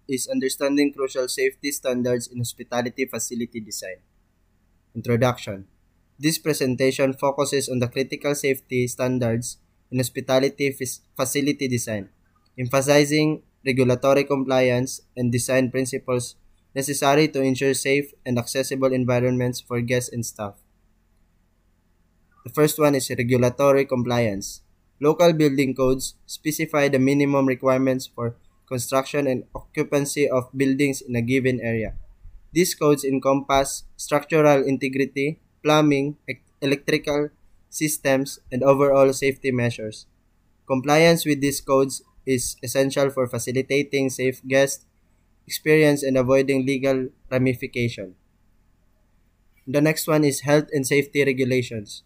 is understanding crucial safety standards in hospitality facility design. Introduction. This presentation focuses on the critical safety standards in hospitality facility design, emphasizing regulatory compliance and design principles necessary to ensure safe and accessible environments for guests and staff. The first one is regulatory compliance. Local building codes specify the minimum requirements for construction and occupancy of buildings in a given area. These codes encompass structural integrity, plumbing, electrical systems, and overall safety measures. Compliance with these codes is essential for facilitating safe guest experience and avoiding legal ramification. The next one is health and safety regulations.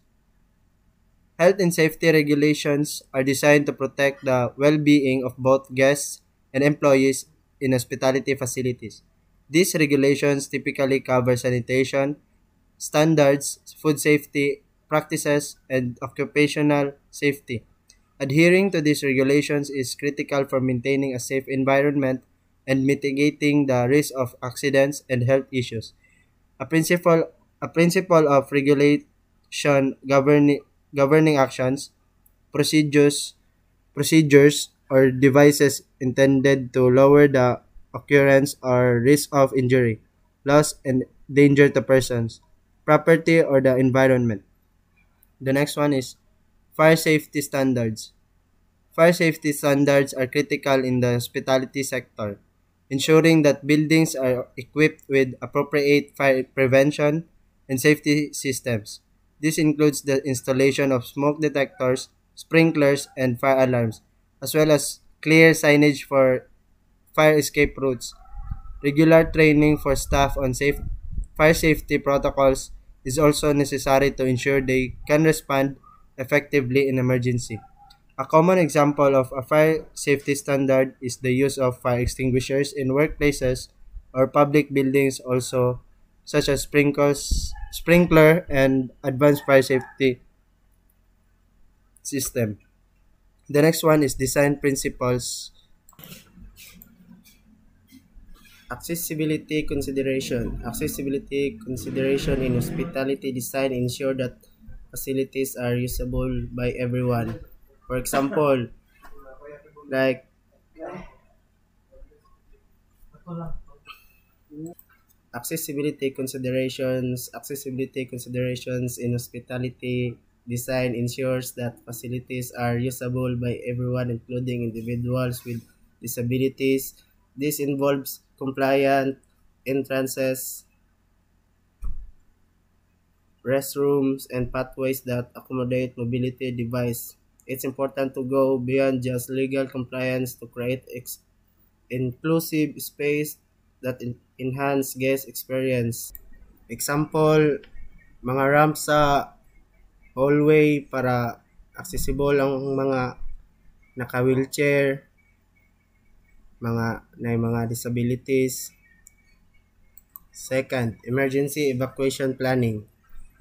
Health and safety regulations are designed to protect the well-being of both guests and employees in hospitality facilities. These regulations typically cover sanitation, standards, food safety practices, and occupational safety. Adhering to these regulations is critical for maintaining a safe environment and mitigating the risk of accidents and health issues. A principle, a principle of regulation governing actions, procedures, procedures, or devices intended to lower the occurrence or risk of injury, loss, and danger to persons, property, or the environment. The next one is fire safety standards. Fire safety standards are critical in the hospitality sector, ensuring that buildings are equipped with appropriate fire prevention and safety systems. This includes the installation of smoke detectors, sprinklers, and fire alarms, as well as clear signage for fire escape routes. Regular training for staff on fire safety protocols is also necessary to ensure they can respond effectively in emergency. A common example of a fire safety standard is the use of fire extinguishers in workplaces or public buildings also such as sprinkler and advanced fire safety system. The next one is design principles. Accessibility consideration. Accessibility consideration in hospitality design ensure that facilities are usable by everyone. For example, like accessibility considerations in hospitality design ensures that facilities are usable by everyone including individuals with disabilities. This involves compliant entrances, restrooms, and pathways that accommodate mobility device. It's important to go beyond just legal compliance to create inclusive space that enhance guest experience. Example, mga ramp sa hallway para accessible ang mga naka-wheelchair, mga disabilities. Second, emergency evacuation planning.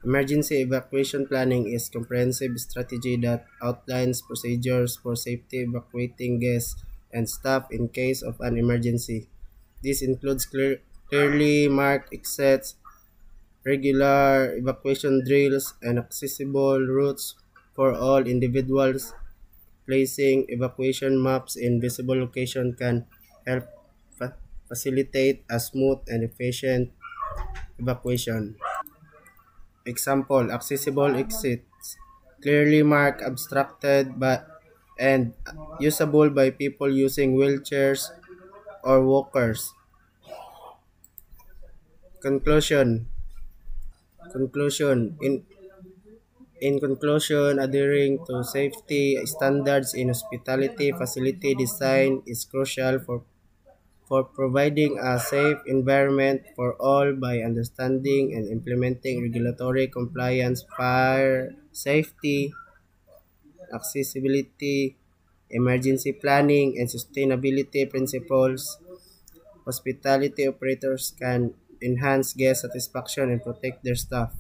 Emergency evacuation planning is comprehensive strategy that outlines procedures for safety evacuating guests and staff in case of an emergency. This includes clearly marked exits, regular evacuation drills, and accessible routes for all individuals. Placing evacuation maps in visible location can help facilitate a smooth and efficient evacuation. Example, accessible exits, clearly marked, obstructed, and usable by people using wheelchairs or walkers. Conclusion. Conclusion. In conclusion, adhering to safety standards in hospitality facility design is crucial for providing a safe environment for all by understanding and implementing regulatory compliance, fire safety, accessibility, emergency planning, and sustainability principles. Hospitality operators can enhance guest satisfaction and protect their staff.